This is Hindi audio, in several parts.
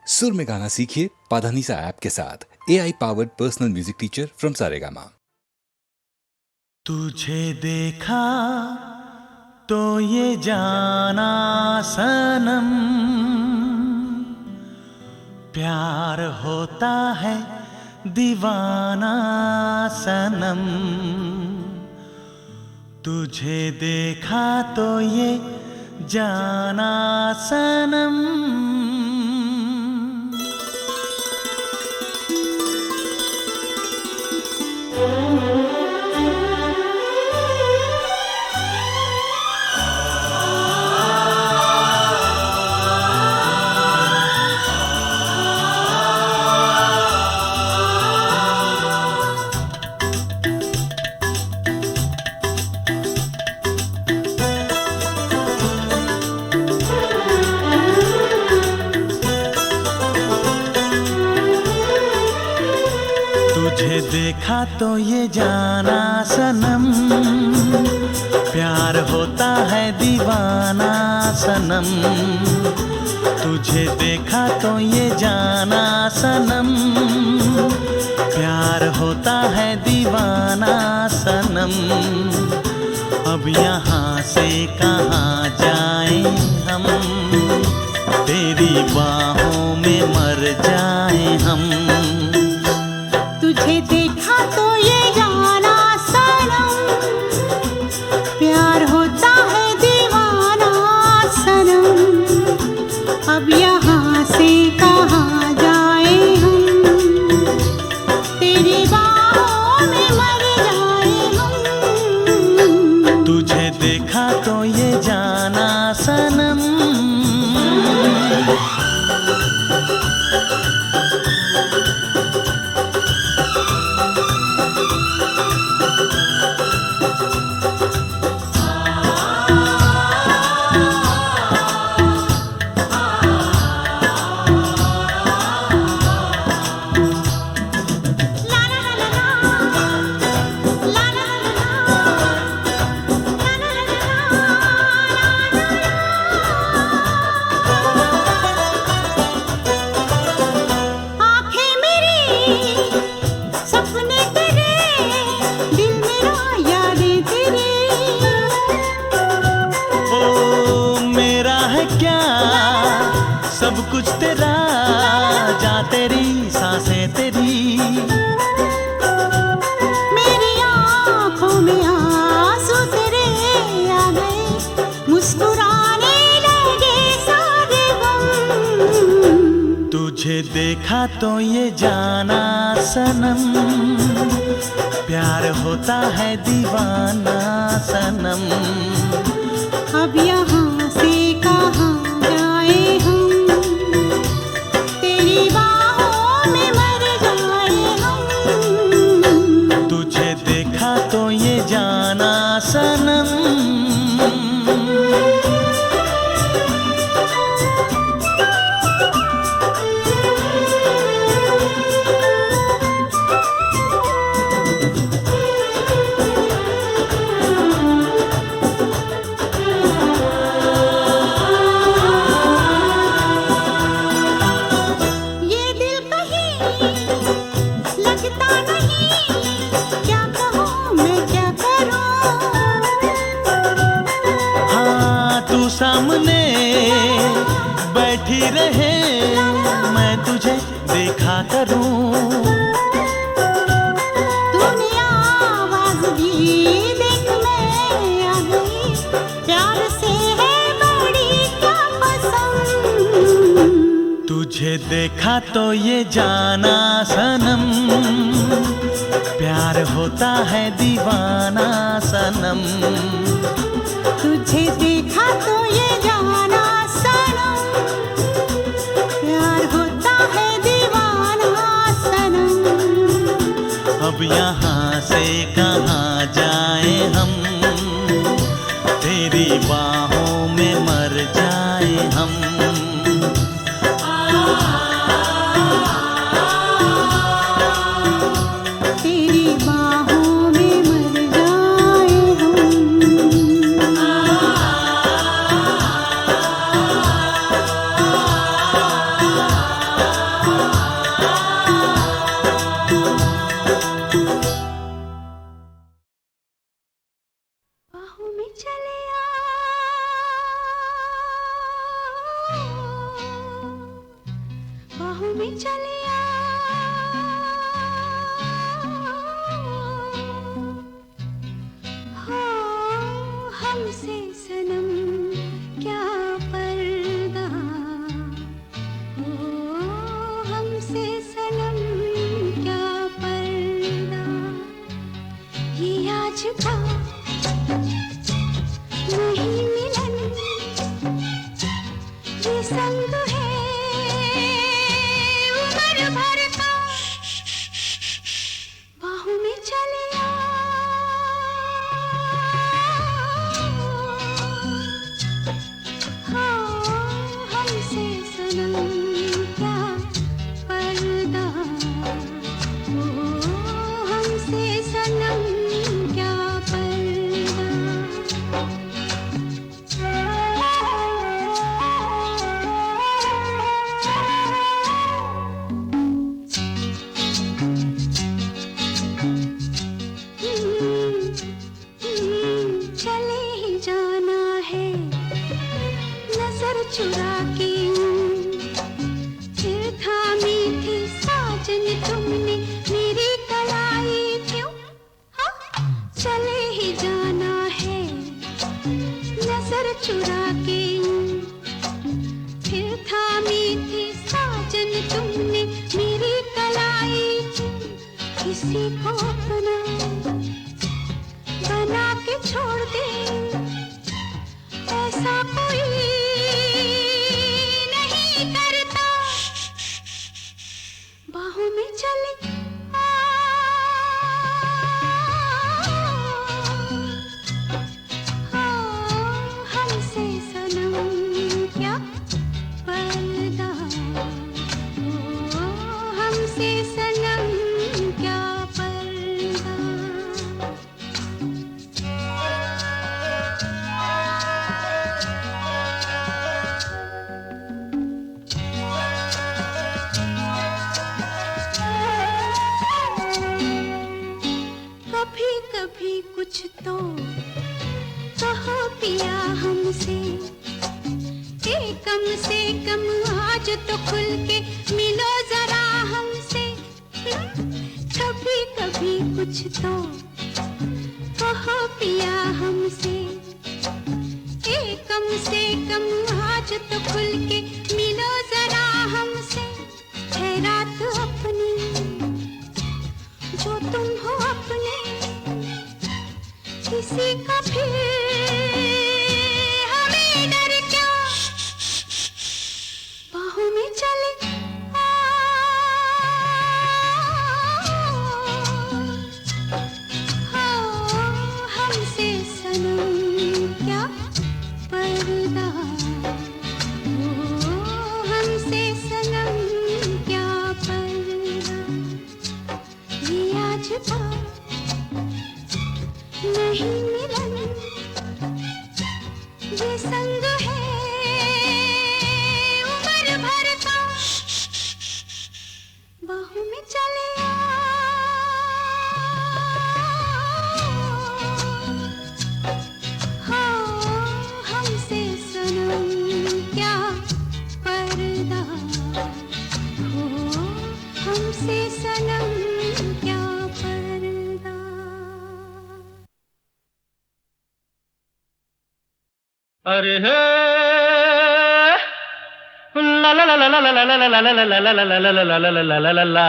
सुर में गाना सीखिए पाधानीसा ऐप के साथ। AI powered personal music teacher from Saregama. तुझे देखा तो ये जाना सनम, प्यार होता है दीवाना सनम। तुझे देखा तो ये जाना सनम। तुझे देखा तो ये जाना सनम, प्यार होता है दीवाना सनम। तुझे देखा तो ये जाना सनम, प्यार होता है दीवाना सनम। अब यहाँ से कहाँ जाएं हम, तेरी बाहों में मर जाएं हम। तुझे देखा तो ये जाना सनम, प्यार होता है दीवाना सनम। अब यहाँ से कहाँ जाए हम, तेरी बाहों में मर जाए हम। तुझे देखा तो ये जाना सनम। सब कुछ तेरा, जा तेरी सांसें तेरी। मेरी आँखों में आंसू तेरे आ गए, मुस्कुराने लगे सारे गम। तुझे देखा तो ये जाना सनम, प्यार होता है दीवाना सनम। अब यहाँ से कहाँ जाए हम, तेरी बाहों में मर जाए हम। तुझे देखा तो ये जाना सनम। सामने बैठी रहे, मैं तुझे देखा करूं। तूने आवाज दी, देख मैं आ गई, प्यार से है बड़ी क्या पसंद। तुझे देखा तो ये जाना सनम, प्यार होता है दीवाना सनम। तुझे देखा तो ये जाना सनम, प्यार होता है दीवाना सनम। अब यहाँ से कहाँ जाए हम, तेरी बाहों में मर जाए हम। तेरी बाहों में मर जाए हम। में चले हो हमसे सनम क्या पर्दा हो हमसे सनम क्या पर्दा ये आज का नहीं मिलन ये संग है उम्र भर का बाहों में चले हमसे सनम क्या पर्दा हो हमसे सनम क्या पर्दा चले ही जाना है नजर चुरा के फिर थामी थी साजन तुमने मेरी कलाई क्यों हाँ? चले ही जाना है नजर चुरा के फिर थामी थी साजन तुमने मेरी कलाई क्यों किसी को अपना बना के छोड़ दे ऐसा कोई नहीं करता बाहों में चले हमसे सनम क्या पर्दा हो हमसे सनम क्या पर्दा कभी कभी कुछ तो कहो पिया हमसे कम से कम आज तो खुल के मिलो जरा हमसे कभी कभी कुछ तो कहो पिया हमसे कम से कम आज तो खुल के मिलो जरा हमसे है रात अपनी जो तुम हो अपने किसी का फिर हमें डर क्या बाहों में चले हमसे सनम क्या पर्दा हो हमसे सनम क्या पर्दा ये आज का नहीं मिलन ये संग है उम्र भर का बाहों में चले हमसे सनम क्या पर्दा हो हमसे सनम क्या पर्दा अरे हे ला ला ला ला ला ला ला ला ला ला ला ला ला ला ला ला ला ला ला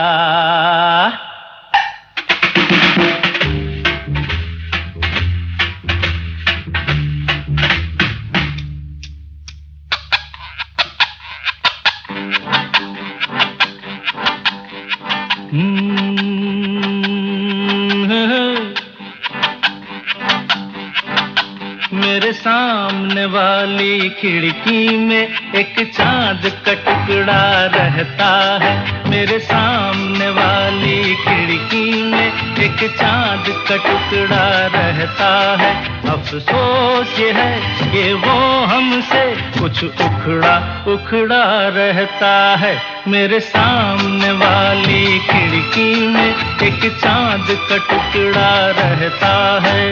मेरे सामने वाली खिड़की में एक चांद का टुकड़ा रहता है मेरे सामने वाली खिड़की में एक चांद का टुकड़ा रहता है अफसोस ये है कि वो हमसे कुछ उखड़ा उखड़ा रहता है मेरे सामने वाली खिड़की में एक चांद का टुकड़ा रहता है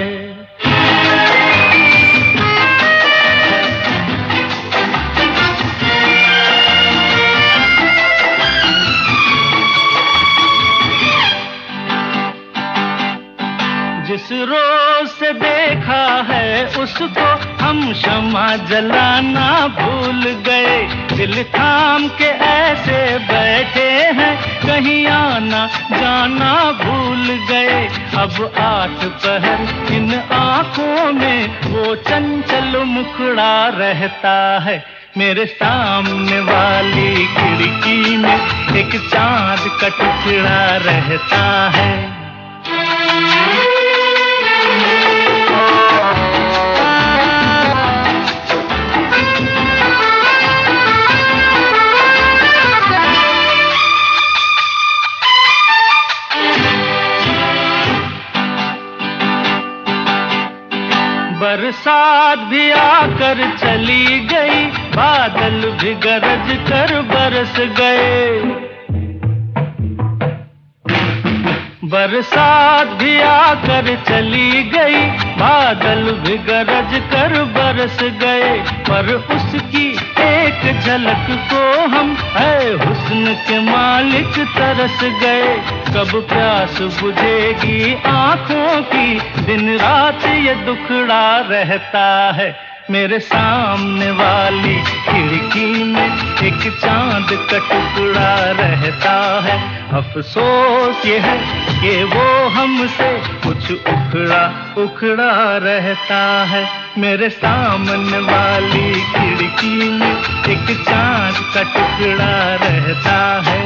नजरों से देखा है उसको, हम शमा जलाना भूल गए। दिल थाम के ऐसे बैठे हैं, कहीं आना जाना भूल गए। अब 8 पहर इन आँखों में वो चंचल मुखड़ा रहता है। मेरे सामने वाली खिड़की में एक चाँद का टुकड़ा रहता है। बरसात भी आकर चली गई, बादल भी गरज कर बरस गए। बरसात भी आकर चली गई, बादल भी गरज कर बरस गए। पर उसकी एक झलक को हम है हुस्न के मालिक तरस गए। कब प्यास बुझेगी आँखों की, दिन रात ये दुखड़ा रहता है। मेरे सामने वाली खिड़की में एक चाँद का टुकड़ा रहता है। अफसोस ये है कि वो हमसे कुछ उखड़ा उखड़ा रहता है। मेरे सामने वाली खिड़की में एक चाँद का टुकड़ा रहता है।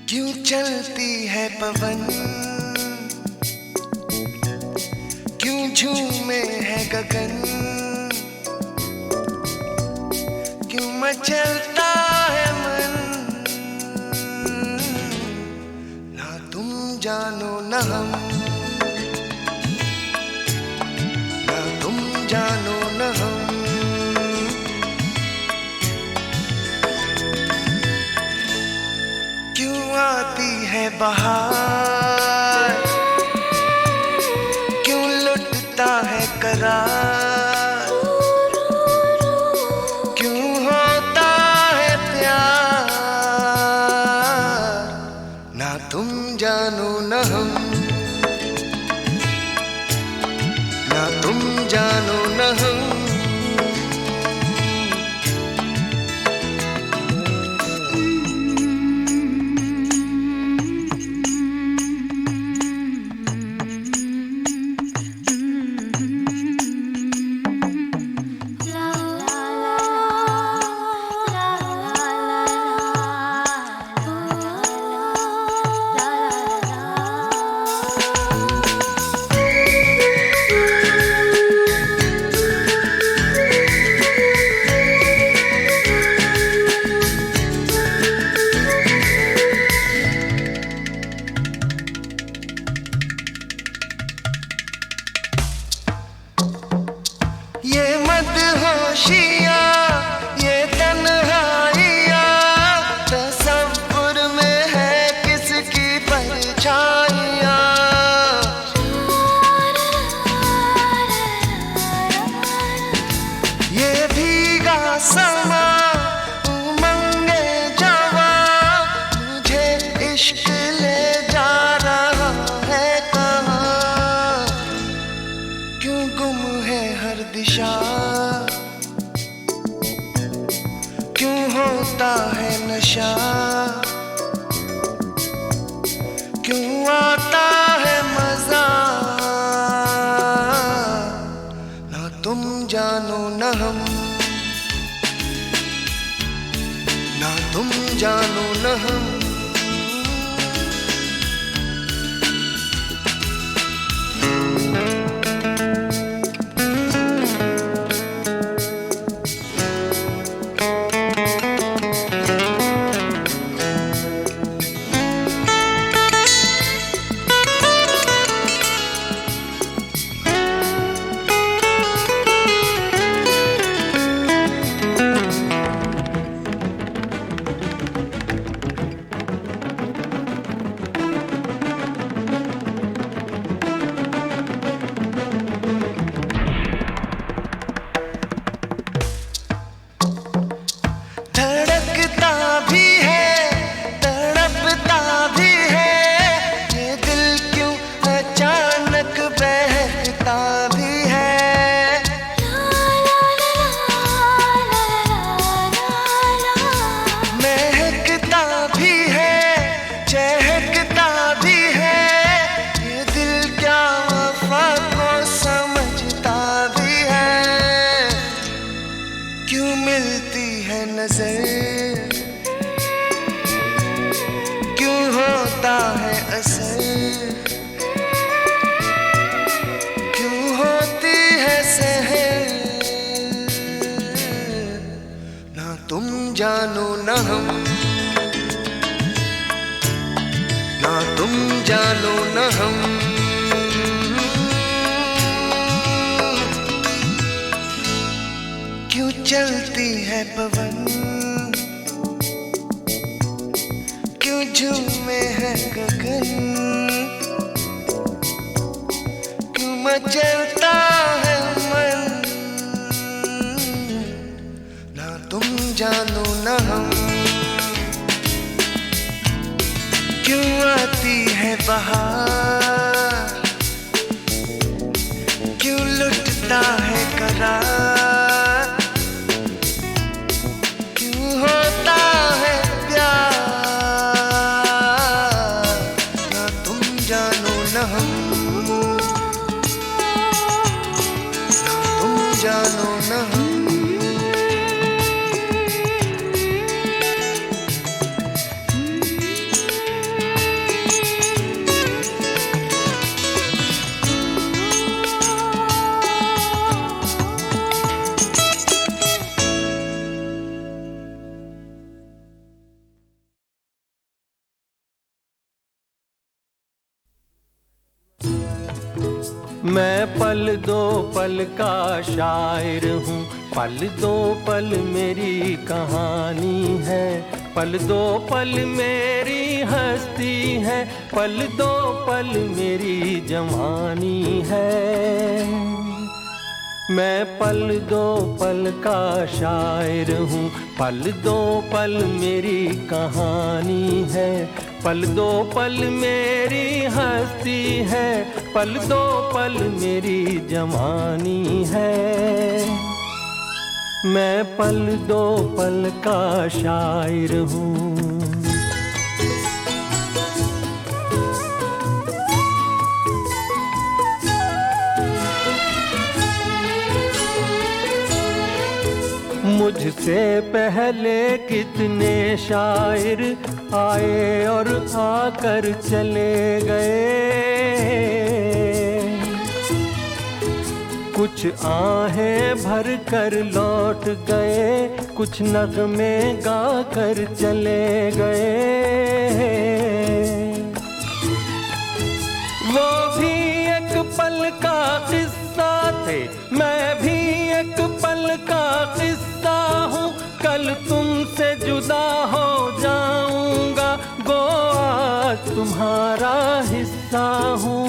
क्यों चलती है पवन, क्यों झूमे है गगन, क्यों मचलता है मन। ना तुम जानो न हम, ना तुम जानो न हम। क्यों आती है बहार, क्यों लुटता है करार, क्यों होता है प्यार। ना तुम जानो न हम, ना तुम जानो न हम। ये मदहोशियाँ, ये तन्हाइयाँ, तसव्वुर में है किसकी परछाइयाँ। ये भीगा समा, उमंगे जवां, मुझे इश्क ले जा रहा है कहाँ। क्यों गुम है हर दिशा, क्यों होता है नशा, क्यों आता है मजा, ना तुम जानो न हम, ना तुम जानो न हम। क्यों मिलती है नजर, क्यों होता है असर, क्यों होती है सहर, ना तुम जानो न हम, ना तुम जानो न हम। क्यों चलती है पवन, क्यों झूमे है गगन, क्यों मचलता है मन, ना तुम जानो न हम। क्यों आती है बहार, क्यों लुटता है करार, जानो न हम। मैं पल दो पल का शायर हूँ, पल दो पल मेरी कहानी है, पल दो पल मेरी हस्ती है, पल दो पल मेरी जवानी है। मैं पल दो पल का शायर हूँ, पल दो पल मेरी कहानी है, पल दो पल मेरी हस्ती है, पल दो पल मेरी जवानी है। मैं पल दो पल का शायर हूँ। मुझसे पहले कितने शायर आए और आकर चले गए, कुछ आहें भर कर लौट गए, कुछ नगमे गा कर चले गए। वो भी एक पल का किस्सा थे, मैं भी एक पल का किस्सा हूँ, कल तुमसे जुदा हो जाऊंगा, गो आज तुम्हारा हिस्सा हूँ।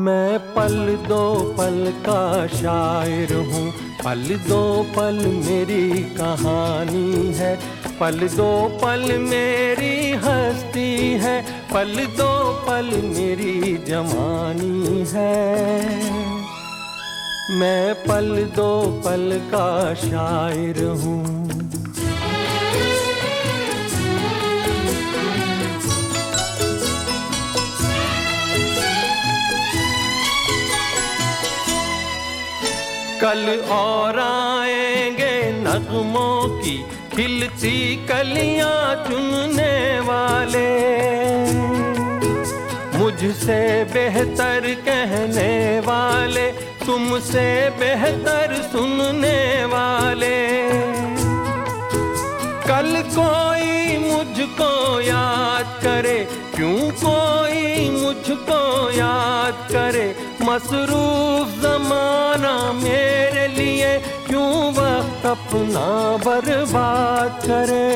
मैं पल दो पल का शायर हूँ, पल दो पल मेरी कहानी है, पल दो पल मेरी हस्ती है, पल दो पल मेरी जवानी है। मैं पल दो पल का शायर हूँ। कल और आएंगे नगमों की खिलती कलियां चुनने वाले, मुझसे बेहतर कहने वाले, तुमसे बेहतर सुनने वाले। कल कोई मुझको याद करे, क्यों कोई मुझको याद करे, मसरूफ जमाना मेरे लिए क्यों वक्त अपना बर्बाद करे।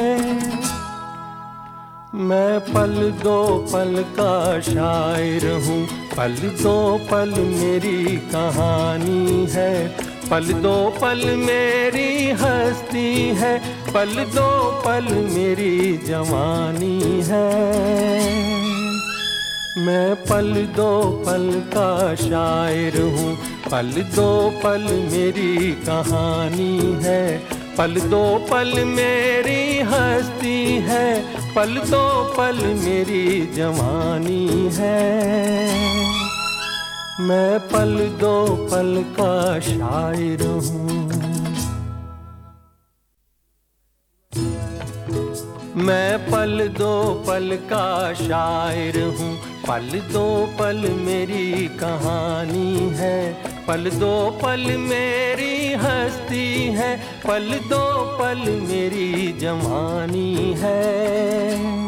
मैं पल दो पल का शायर हूँ, पल दो पल मेरी कहानी है, पल दो पल मेरी हस्ती है, पल दो पल मेरी जवानी है। मैं पल दो पल का शायर हूँ, पल दो पल मेरी कहानी है, पल दो पल मेरी हस्ती है, पल दो पल मेरी जवानी है। मैं पल दो पल का शायर हूँ। मैं पल दो पल का शायर हूँ, पल दो पल मेरी कहानी है, पल दो पल मेरी हस्ती है, पल दो पल मेरी जवानी है।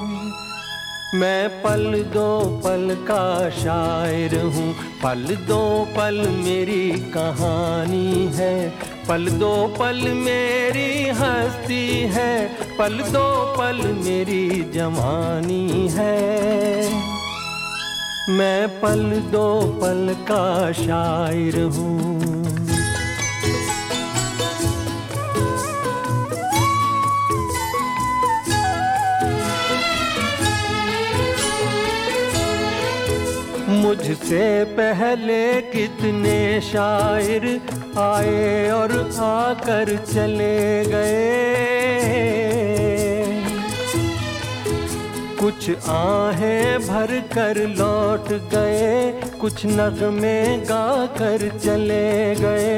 मैं पल दो पल का शायर हूँ, पल दो पल मेरी कहानी है, पल दो पल मेरी हस्ती है, पल दो पल मेरी जवानी है। मैं पल दो पल का शायर हूँ। मुझसे पहले कितने शायर आए और आकर चले गए, कुछ आहें भर कर लौट गए, कुछ नगमे गा कर चले गए।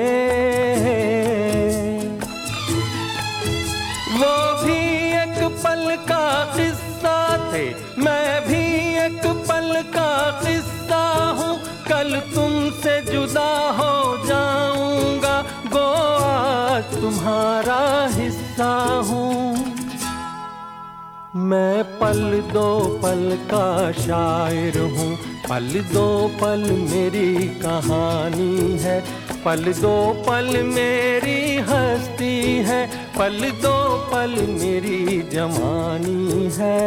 वो भी एक पल का किस्सा थे, मैं भी एक पल का किस्सा हूँ, कल तुमसे जुदा हो जाऊंगा, गो आज तुम्हारा हिस्सा हूँ। मैं पल दो पल का शायर हूँ, पल दो पल मेरी कहानी है, पल दो पल मेरी हस्ती है, पल दो पल मेरी जवानी है।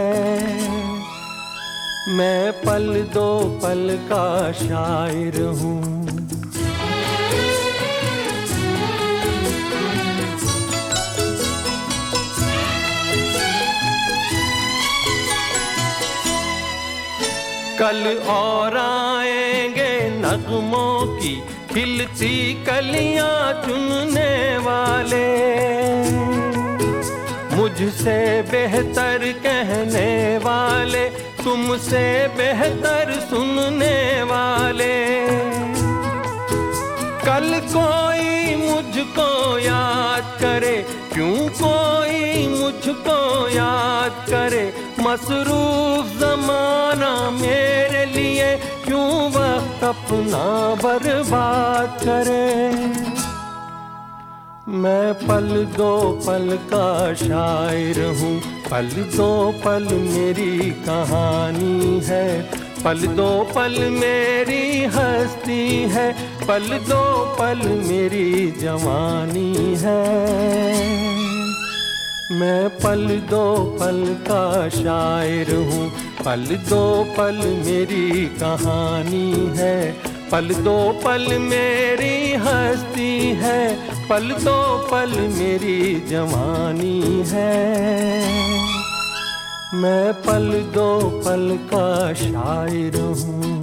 मैं पल दो पल का शायर हूँ। कल और आएंगे नगमों की खिलती कलियां चुनने वाले, मुझसे बेहतर कहने वाले, तुमसे बेहतर सुनने वाले। कल कोई मुझको याद करे, क्यों कोई मुझको याद करे, मसरूफ जमाना मेरे लिए क्यों वक्त अपना बर्बाद करे। मैं पल दो पल का शायर हूँ, पल दो पल मेरी कहानी है, पल दो पल मेरी हस्ती है, पल दो पल मेरी जवानी है। मैं पल दो पल का शायर हूँ, पल दो पल मेरी कहानी है, पल दो पल मेरी हस्ती है, पल दो पल मेरी जवानी है। मैं पल दो पल का शायर हूँ।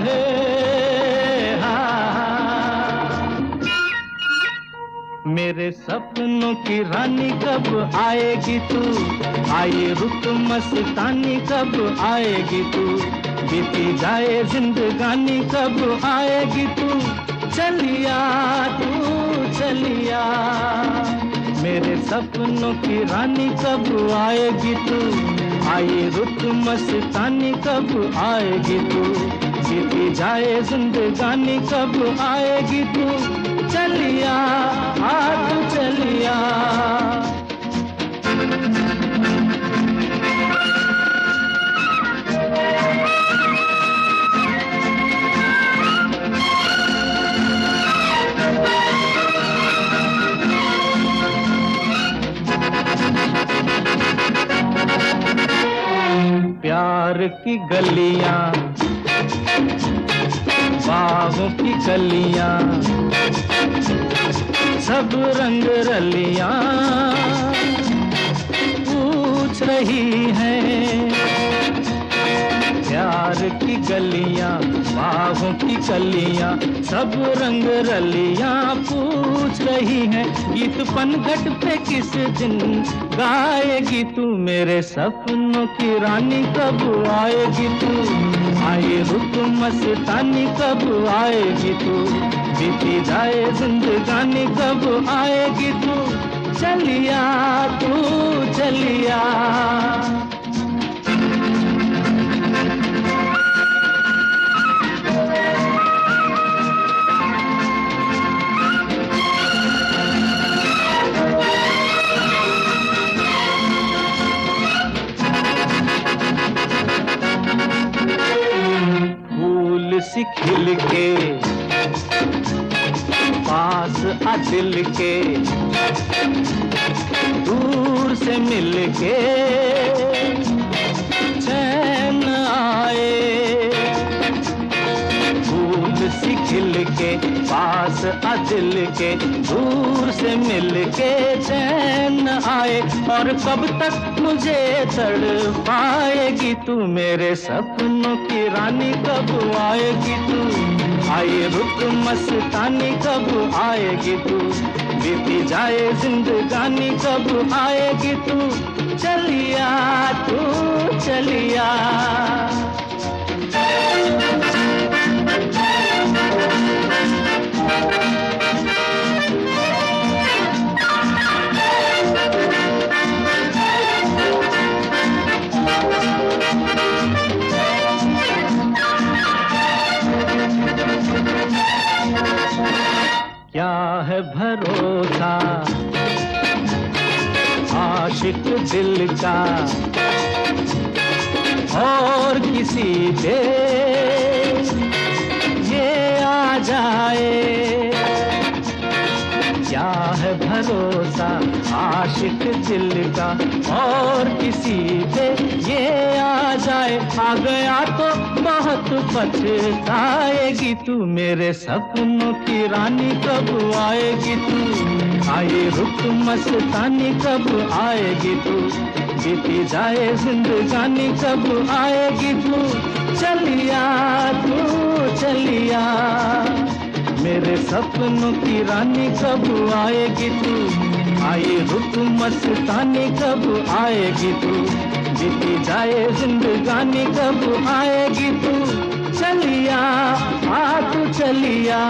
रहे। मेरे सपनों की रानी कब आएगी तू, आए रुत मस्तानी कब आएगी तू, बीती जाए जिंदगानी कब आएगी तू, चलिया तू चलिया। मेरे सपनों की रानी कब आएगी तू, आए रुत मस्तानी कब आएगी तू, बीती जाए जिंदगानी कब आएगी तू, चलिया तू चलिया। प्यार की गलियां, बाहों की कलियां, सब रंग रलियां पूछ रही हैं। प्यार की गलियां, बाहों की कलियां, सब रंग रलियां पूछ रही हैं। गीत पनघट पे किस दिन गाएगी तू, मेरे सपनों की रानी कब आएगी तू, आए रुत मस्तानी कब आएगी तू, बीती जाए जिंदगानी कब आएगी तू, चलिया तू चलिया। सी खिल के पास आ दिल के, दूर से मिल के चैन आए। फूल सी खिल के पास आ दिल के, दूर से मिल के चैन आए। और कब तक मुझे तड़पाएगी तू, मेरे सपनों की रानी कब आएगी तू, आए रुत मस्तानी कब आएगी तू, बीती जाए जिंदगानी कब आएगी तू, चलिया तू चलिया। क्या है भरोसा आशिक दिल का और किसी पे ये आ जाए। क्या है भरोसा आशिक दिल का और किसी पे ये आ जाए। आ गया तो बहुत पछताएगी तू, मेरे सपनों की रानी कब आएगी तू, आए रुत मस्तानी कब आएगी तू, बीती जाए जिंदगानी कब आएगी तू, चलिया तू चलिया। मेरे सपनों की रानी कब आएगी तू, आए रुत मस्तानी कब आएगी तू, बीती जाए जिंदगानी कब आएगी तू, चलिया तू चलिया।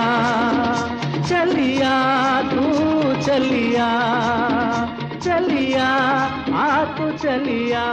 चलिया तू चलिया, चलिया तू चलिया।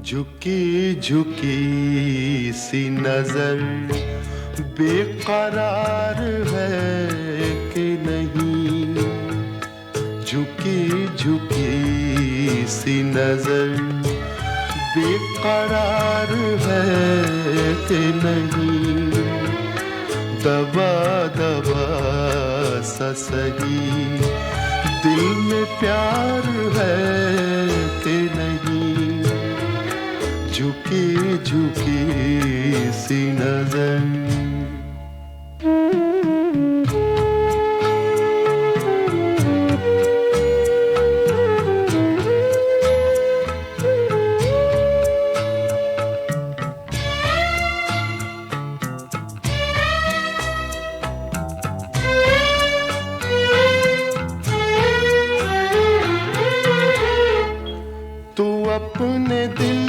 झुकी झुकी सी नजर बेकरार है कि नहीं, झुकी झुकी सी नजर बेकरार है कि नहीं, दबा दबा सा सही दिल में प्यार है झुकी झुकी सी नजर। अपने दिल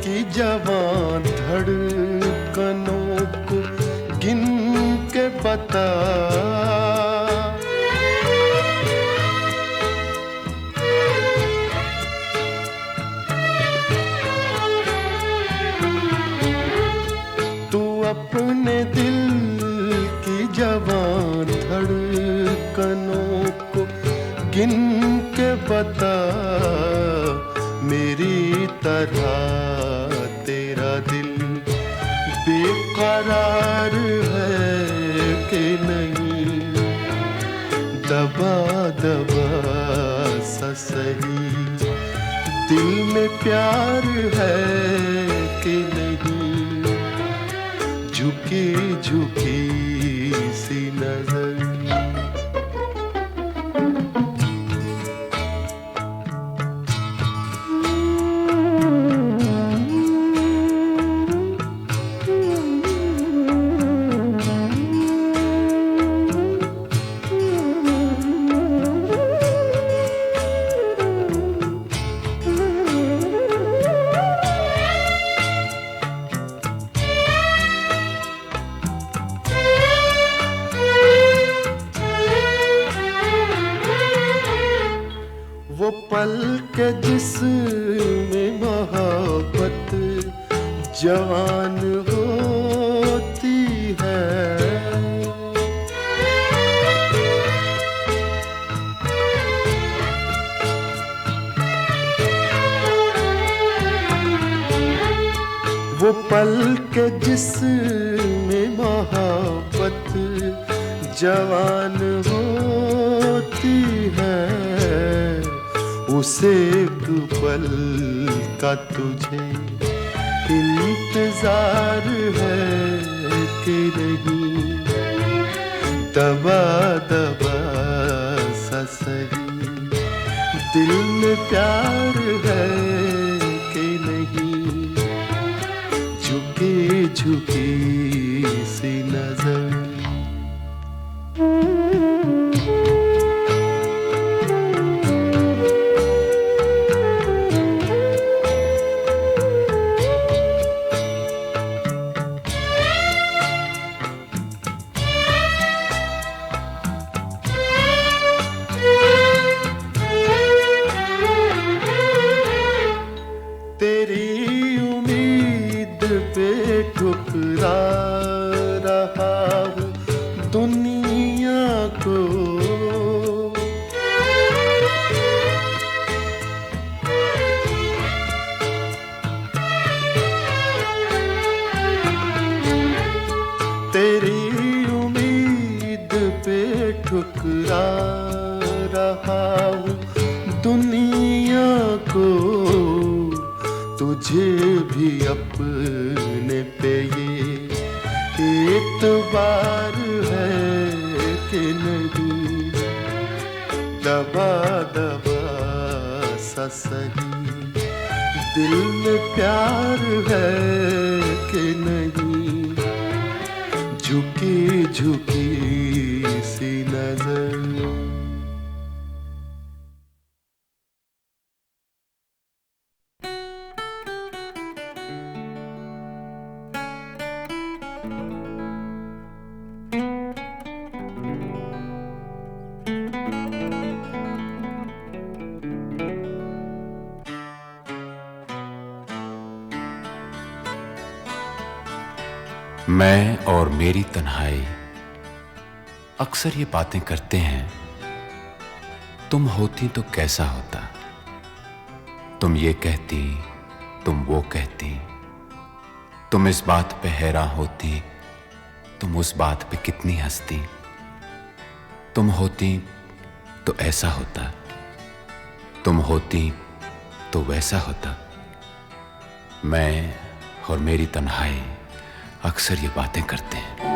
की जवान धड़कनों को गिन के बता, तू अपने दिल की जवान धड़कनों को गिन के बता, मेरी तरह तेरा दिल बेकरार है कि नहीं, दबा दबा सा सही दिल में प्यार है कि नहीं, झुकी झुकी सी नजर। वो पल के जिसमें मोहब्बत जवान होती है, वो पल के जिसमें मोहब्बत जवान होती है, उसे एक पल का तुझे इंतजार है कि नहीं, दबा दबा सा सही दिल में प्यार है कि नहीं, झुकी झुकी सी नजर। तेरी उम्मीद पे ठुकरा रहा हूँ दुनिया को, तेरी उम्मीद पे ठुकरा रहा हूँ दुनिया को, तुझे भी अपने पे ये एतबार है कि नहीं, दबा दबा सा सही दिल में प्यार है कि नहीं, झुकी झुकी सी नजर। मैं और मेरी तन्हाई अक्सर ये बातें करते हैं, तुम होती तो कैसा होता, तुम ये कहती, तुम वो कहती, तुम इस बात पे हैरान होती, तुम उस बात पे कितनी हंसती, तुम होती तो ऐसा होता, तुम होती तो वैसा होता, मैं और मेरी तन्हाई अक्सर ये बातें करते हैं।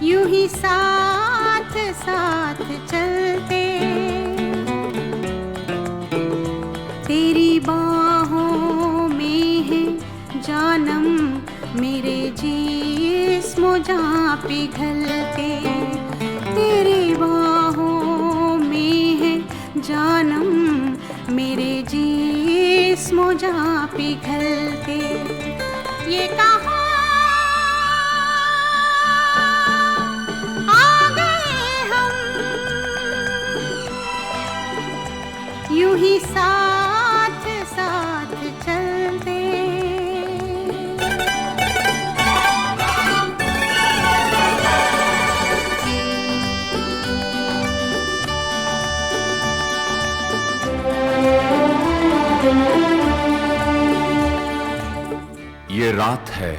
यूं ही साथ साथ चलते, तेरी बाहों में है जानम मेरे जिस्मो जां पिघलते, तेरी बाहों में है जानम मेरे जिस्मो जां पिघलते। ये कहा यूं ही साथ साथ चलते। ये रात है,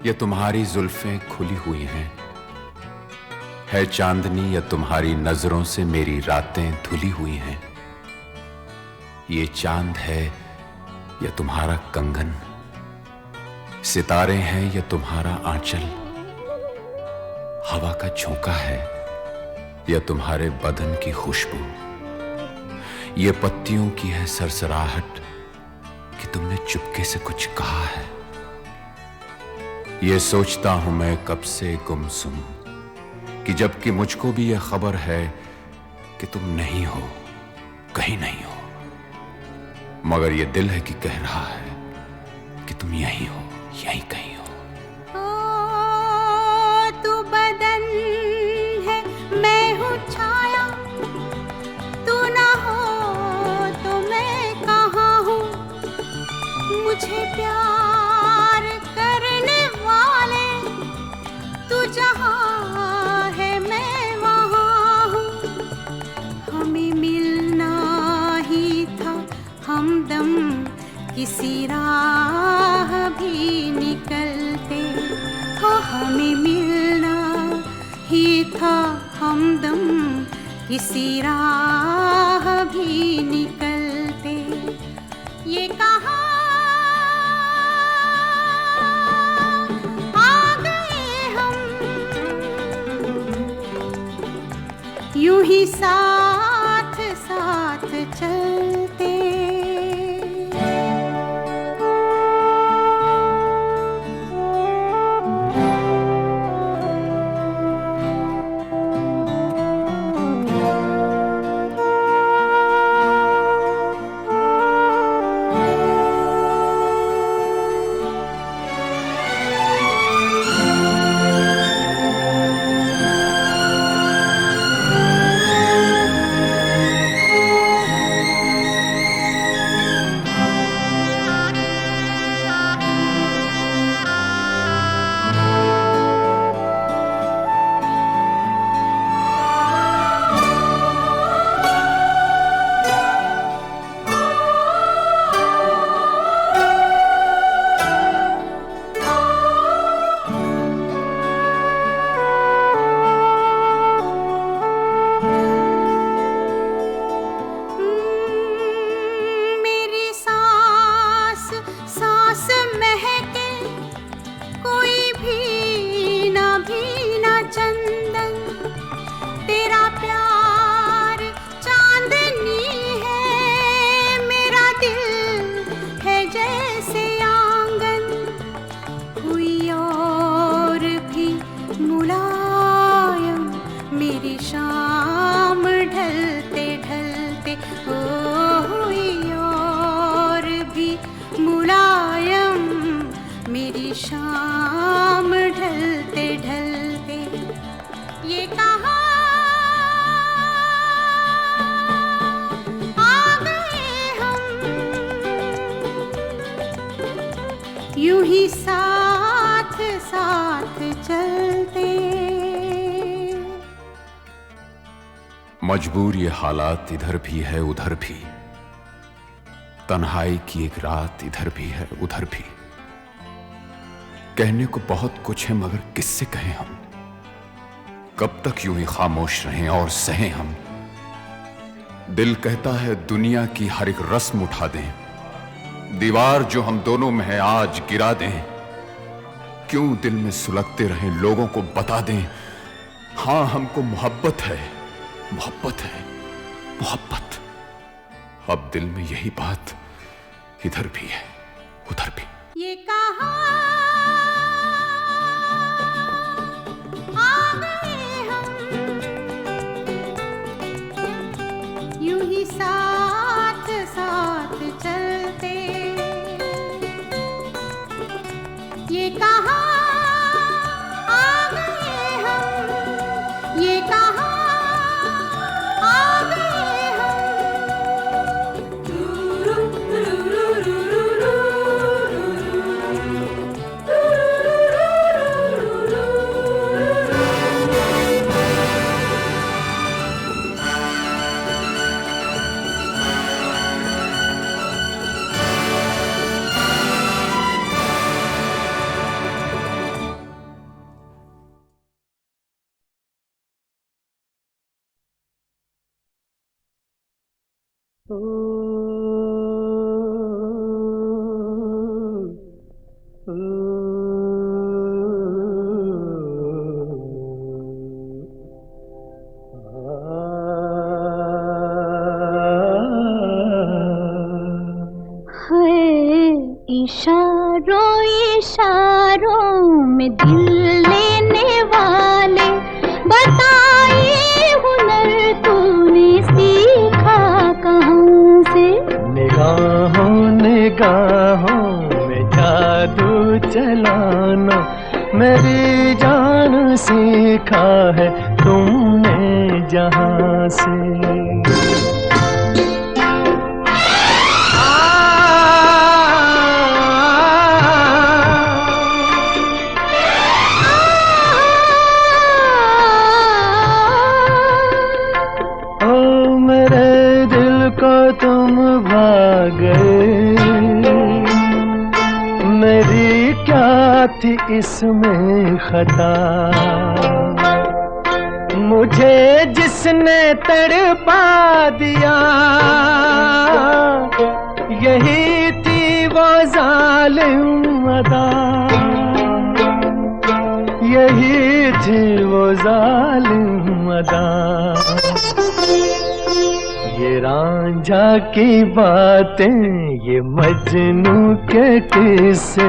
ये तुम्हारी जुल्फें खुली हुई हैं, है चांदनी या तुम्हारी नजरों से मेरी रातें धुली हुई हैं। ये चांद है या तुम्हारा कंगन, सितारे हैं या तुम्हारा आंचल, हवा का झोंका है या तुम्हारे बदन की खुशबू, ये पत्तियों की है सरसराहट कि तुमने चुपके से कुछ कहा है। ये सोचता हूं मैं कब से गुमसुम कि जबकि मुझको भी यह खबर है कि तुम नहीं हो, कहीं नहीं हो, मगर ये दिल है कि कह रहा है कि तुम यहीं हो, यहीं कहीं हो। तू बदन है, मैं हूँ छाया, तू ना हो तो मैं कहाँ हूँ। मुझे प्यार करने वाले तू जहाँ है मैं वहाँ हूँ। हमें मिलना ही था हमदम किसी राह भी निकलते, हो हमें मिलना ही था हमदम किसी राह भी निकलते। ये कहा आ गए हम, यूं ही साथ साथ चलते। यूं ही साथ साथ चलते। मजबूर ये हालात इधर भी है उधर भी, तन्हाई की एक रात इधर भी है उधर भी। कहने को बहुत कुछ है मगर किससे कहें हम, कब तक यूं ही खामोश रहें और सहें हम। दिल कहता है दुनिया की हर एक रस्म उठा दें, दीवार जो हम दोनों में है आज गिरा दें। क्यों दिल में सुलगते रहें, लोगों को बता दें हां हमको मोहब्बत है, मोहब्बत है, मोहब्बत। अब दिल में यही बात इधर भी है उधर भी। ये कहां आ गए हम, यूं ही साथ साथ चलते। ये कहां आ गए हम, ये कहां आ गए इशारों इशारों में दिल लेने वाले, बताए हुनर तूने सीखा कहाँ से। निगाहों निगाहों में जादू चलाना मेरी जान सीखा है तुमने जहाँ से। तुम भाग गए, मेरी क्या थी इसमें खता। मुझे जिसने तड़पा दिया, यही थी वो जालिम अदा, यही थी वो जालिम अदा। ये रांझा की बातें, ये मजनू के किस्से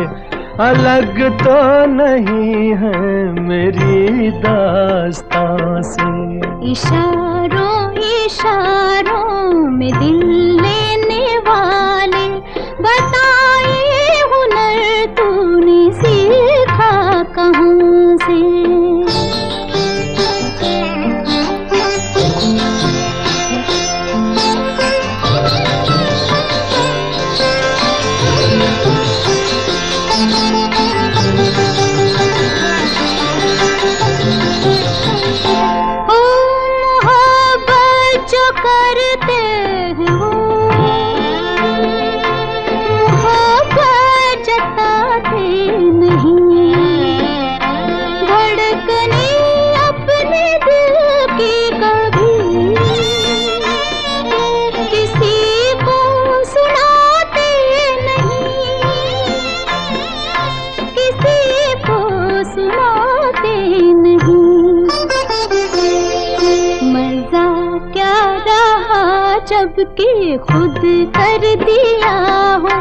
अलग तो नहीं है मेरी दास्तां से। इशारों इशारों में दिल लेने वाले, बताए हुनर तूने सीखा कहाँ से। जबकि खुद कर दिया हो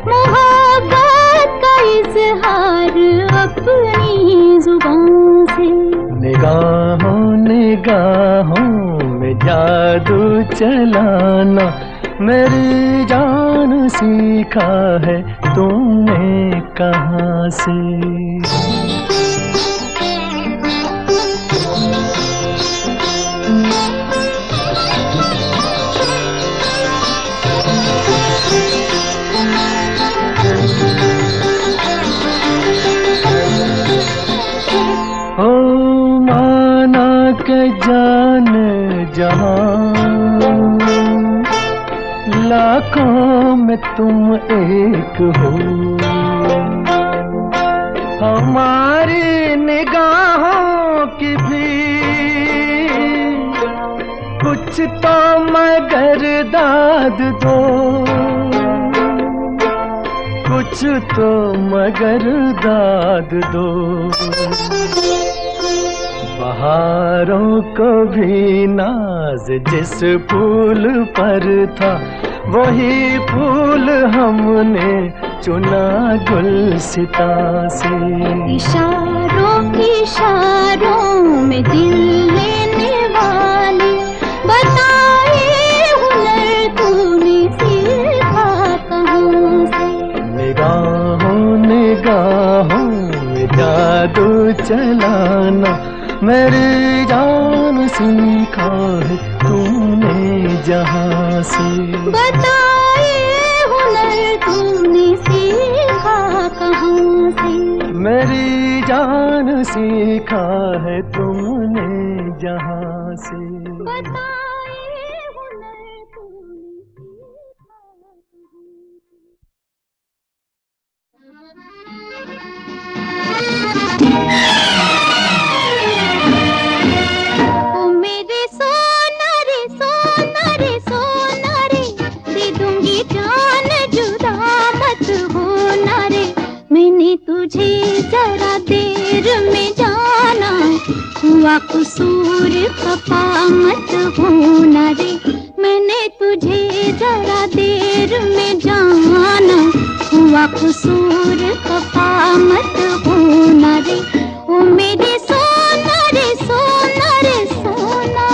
मोहब्बत का इजहार अपनी जुबान से। निगाहों निगाहों में जादू चलाना मेरी जान सीखा है तुमने कहाँ से। लाखों में तुम एक हो, हमारी निगाहों की भी कुछ तो मगर दाद दो, कुछ तो मगर दाद दो। बहारों को भी नाज जिस फूल पर था, वही फूल हमने चुना गुलसिता से। इशारों में दिल लेने वाले, बताए हुनर तूने सीखा कहाँ से। निगाहों में जादू चलाना मेरी जान सीखा है तूने जहाँ से। बताए हुनर तूने सीखा कहाँ से। मेरी जान सीखा है तुमने जहाँ से। बताए हुनर तूने सीखा ओ मेरे सोना रे सोना रे सोना रे, दे दूंगी जान जुदा मत होना रे। मैंने तुझे जरा देर में जाना, हुआ कसूर खफा मत होना रे। मैंने तुझे जरा देर में जाना, हुआ कसूर खफा मत होना रे। ओ मेरे सोना रे सोना रे सोना।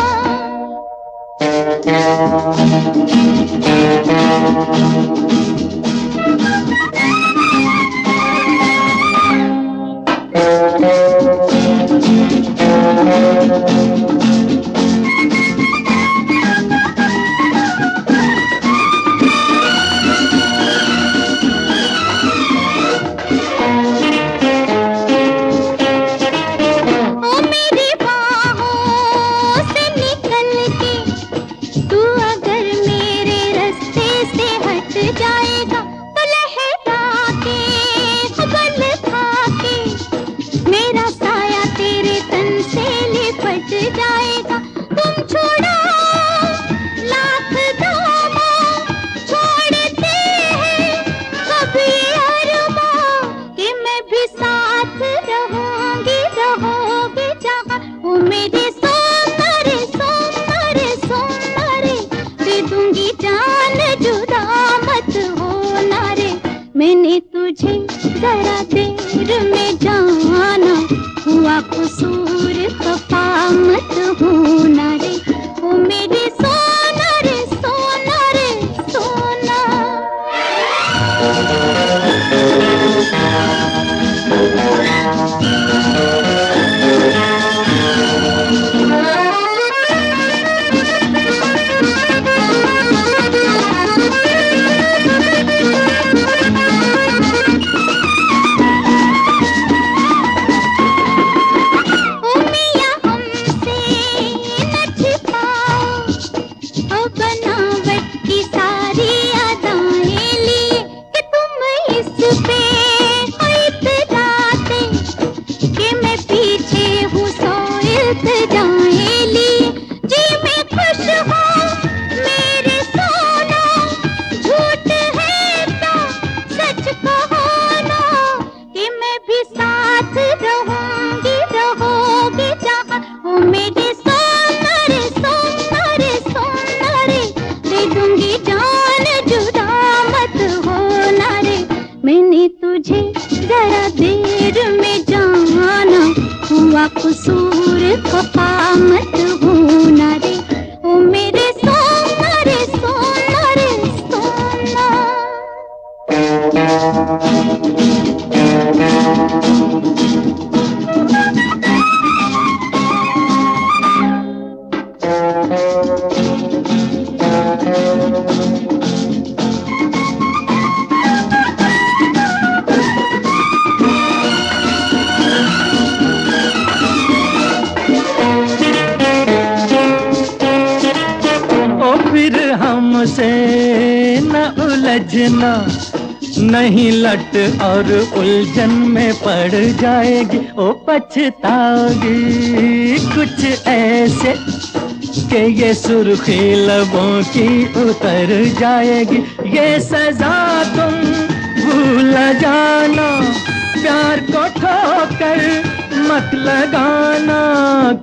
मैंने तुझे जरा देर में जाना, हुआ कसूर खफा मत होना रे। ओ मेरे सोना रे सोना रे सोना। सजना, नहीं लट और उलझन में पड़ जाएगी, ओ पछताओगी कुछ ऐसे कि ये सुर्खी लबों की उतर जाएगी। ये सजा तुम भूल जाना, प्यार को ठोकर मत लगाना,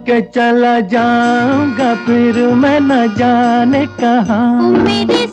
कि चला जाऊंगा फिर मैं न जाने कहाँ। मेरे